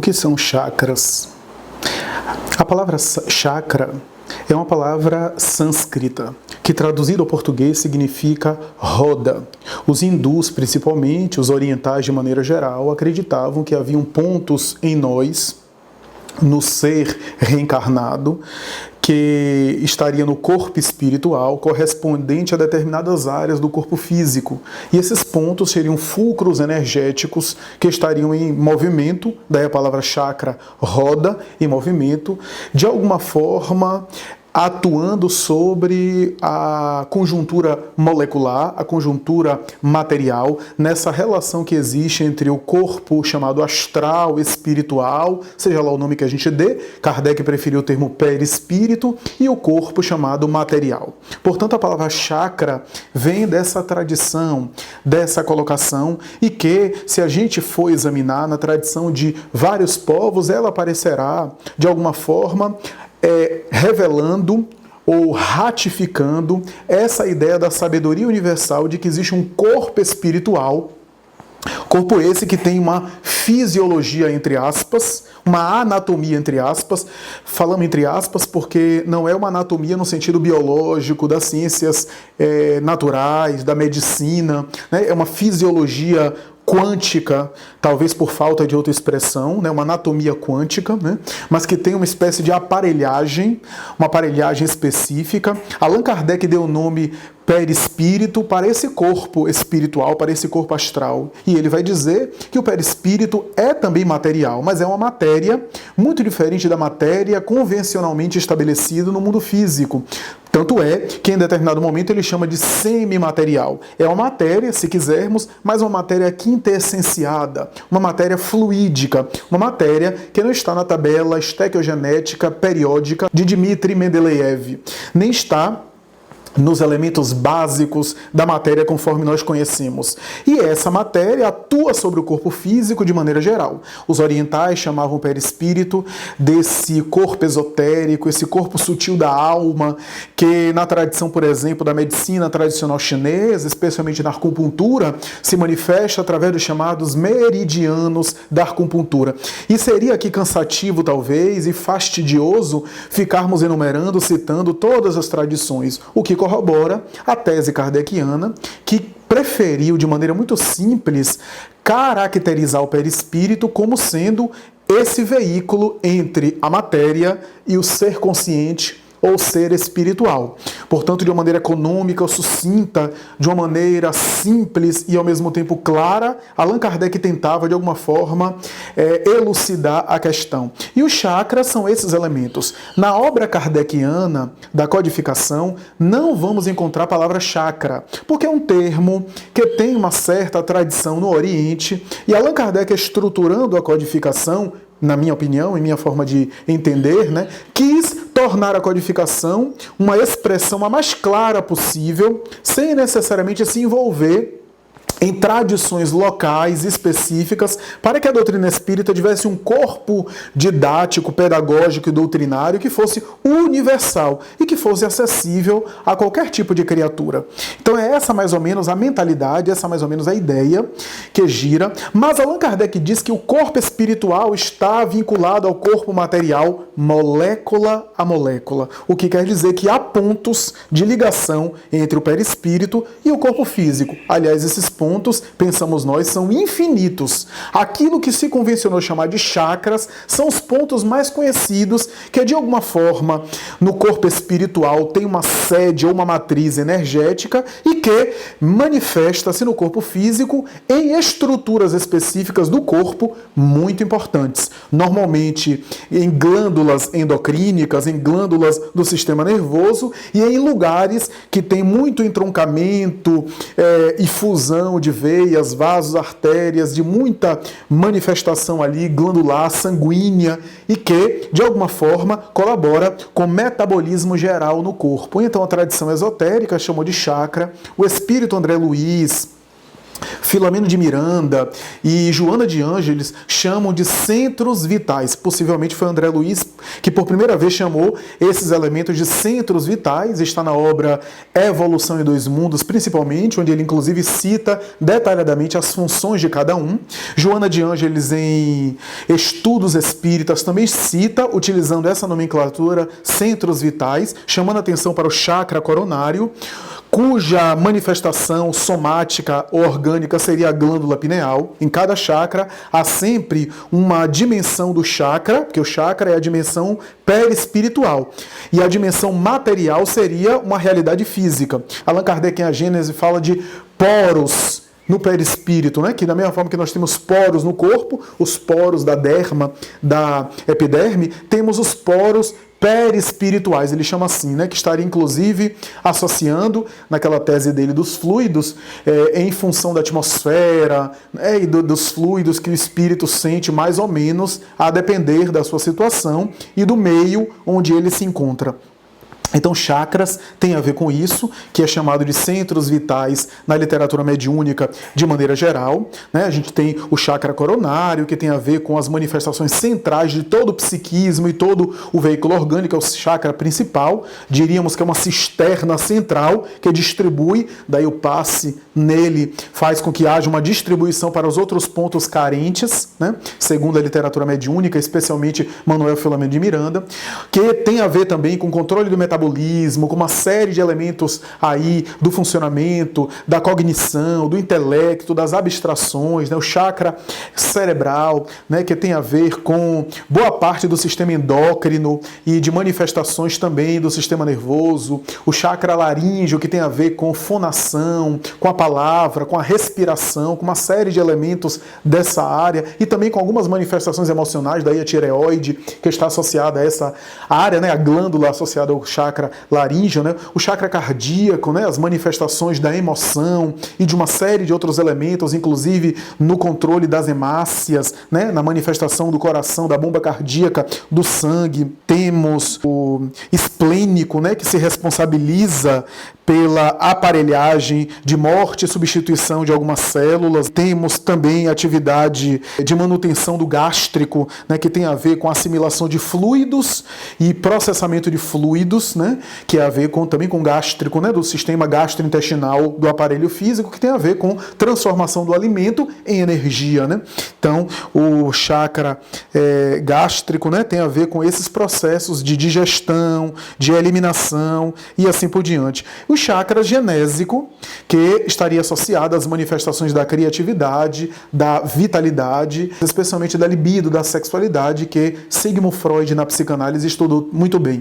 que são chakras? A palavra chakra é uma palavra sânscrita, que traduzido ao português significa roda. Os hindus, principalmente, os orientais de maneira geral, acreditavam que haviam pontos em nós, no ser reencarnado, que estaria no corpo espiritual, correspondente a determinadas áreas do corpo físico. E esses pontos seriam fulcros energéticos que estariam em movimento, daí a palavra chakra, roda, em movimento, de alguma forma atuando sobre a conjuntura molecular, a conjuntura material, nessa relação que existe entre o corpo chamado astral, espiritual, seja lá o nome que a gente dê, Kardec preferiu o termo perispírito, e o corpo chamado material. Portanto, a palavra chakra vem dessa tradição, dessa colocação, e que, se a gente for examinar na tradição de vários povos, ela aparecerá, de alguma forma, revelando ou ratificando essa ideia da sabedoria universal de que existe um corpo espiritual, corpo esse que tem uma fisiologia, entre aspas, uma anatomia, entre aspas. Falamos entre aspas porque não é uma anatomia no sentido biológico, das ciências naturais, da medicina, né? É uma fisiologia quântica, talvez por falta de outra expressão, né, uma anatomia quântica, né, mas que tem uma espécie de aparelhagem, uma aparelhagem específica. Allan Kardec deu o nome perispírito para esse corpo espiritual, para esse corpo astral. E ele vai dizer que o perispírito é também material, mas é uma matéria muito diferente da matéria convencionalmente estabelecida no mundo físico. Tanto é que em determinado momento ele chama de semimaterial. É uma matéria, se quisermos, mas uma matéria quintessenciada, uma matéria fluídica, uma matéria que não está na tabela estequiogenética periódica de Dmitri Mendeleev, nem está nos elementos básicos da matéria conforme nós conhecemos. E essa matéria atua sobre o corpo físico de maneira geral. Os orientais chamavam o perispírito desse corpo esotérico, esse corpo sutil da alma, que na tradição, por exemplo, da medicina tradicional chinesa, especialmente na acupuntura, se manifesta através dos chamados meridianos da acupuntura. E seria aqui cansativo, talvez, e fastidioso ficarmos enumerando, citando todas as tradições, o que corrobora a tese kardeciana, que preferiu, de maneira muito simples, caracterizar o perispírito como sendo esse veículo entre a matéria e o ser consciente ou ser espiritual. Portanto, de uma maneira econômica, sucinta, de uma maneira simples e ao mesmo tempo clara, Allan Kardec tentava, de alguma forma, elucidar a questão. E os chakras são esses elementos. Na obra kardeciana da codificação, não vamos encontrar a palavra chakra, porque é um termo que tem uma certa tradição no Oriente, e Allan Kardec, estruturando a codificação, na minha opinião, em minha forma de entender, né, quis tornar a codificação uma expressão a mais clara possível, sem necessariamente se envolver em tradições locais específicas, para que a doutrina espírita tivesse um corpo didático, pedagógico e doutrinário que fosse universal e que fosse acessível a qualquer tipo de criatura. Então é essa mais ou menos a mentalidade, essa mais ou menos a ideia que gira, mas Allan Kardec diz que o corpo espiritual está vinculado ao corpo material, molécula a molécula, o que quer dizer que há pontos de ligação entre o perispírito e o corpo físico. Aliás, esses pontos, pensamos nós, são infinitos. Aquilo que se convencionou chamar de chakras são os pontos mais conhecidos que, de alguma forma, no corpo espiritual tem uma sede ou uma matriz energética e que manifesta-se no corpo físico em estruturas específicas do corpo muito importantes. Normalmente em glândulas endocrínicas, em glândulas do sistema nervoso e em lugares que tem muito entroncamento e fusão de veias, vasos, artérias, de muita manifestação ali glandular, sanguínea e que, de alguma forma, colabora com o metabolismo geral no corpo. Então, a tradição esotérica chamou de chakra. O espírito André Luiz, Filomeno de Miranda e Joana de Ângeles chamam de centros vitais. Possivelmente foi André Luiz que por primeira vez chamou esses elementos de centros vitais. Está na obra Evolução em Dois Mundos, principalmente, onde ele inclusive cita detalhadamente as funções de cada um. Joana de Ângeles, em Estudos Espíritas, também cita, utilizando essa nomenclatura, centros vitais, chamando atenção para o chakra coronário, cuja manifestação somática ou orgânica seria a glândula pineal. Em cada chakra há sempre uma dimensão do chakra, porque o chakra é a dimensão perispiritual. E a dimensão material seria uma realidade física. Allan Kardec, em A Gênese, fala de poros no perispírito, né? Que da mesma forma que nós temos poros no corpo, os poros da derma, da epiderme, temos os poros perispirituais, ele chama assim, né? Que estaria inclusive associando naquela tese dele dos fluidos em função da atmosfera, e dos fluidos que o espírito sente mais ou menos a depender da sua situação e do meio onde ele se encontra. Então, chakras tem a ver com isso, que é chamado de centros vitais na literatura mediúnica de maneira geral, né? A gente tem o chakra coronário, que tem a ver com as manifestações centrais de todo o psiquismo e todo o veículo orgânico, é o chakra principal. Diríamos que é uma cisterna central que distribui, daí o passe nele faz com que haja uma distribuição para os outros pontos carentes, né? Segundo a literatura mediúnica, especialmente Manuel Filomeno de Miranda, que tem a ver também com o controle do metabolismo, com uma série de elementos aí do funcionamento, da cognição, do intelecto, das abstrações, né? O chakra cerebral, né? Que tem a ver com boa parte do sistema endócrino e de manifestações também do sistema nervoso, o chakra laríngeo, que tem a ver com fonação, com a palavra, com a respiração, com uma série de elementos dessa área e também com algumas manifestações emocionais, daí a tireoide, que está associada a essa área, né? A glândula associada ao chakra laríngeo, né? O chakra cardíaco, né? As manifestações da emoção e de uma série de outros elementos, inclusive no controle das hemácias, né? Na manifestação do coração, da bomba cardíaca, do sangue. Temos o esplênico, né? Que se responsabiliza pela aparelhagem de morte e substituição de algumas células. Temos também a atividade de manutenção do gástrico, né, que tem a ver com a assimilação de fluidos e processamento de fluidos, né, que tem a ver também com o gástrico, né, do sistema gastrointestinal do aparelho físico, que tem a ver com transformação do alimento em energia, né? Então, o chakra gástrico, né, tem a ver com esses processos de digestão, de eliminação e assim por diante. O chakra genésico, que estaria associado às manifestações da criatividade, da vitalidade, especialmente da libido, da sexualidade, que Sigmund Freud, na psicanálise, estudou muito bem.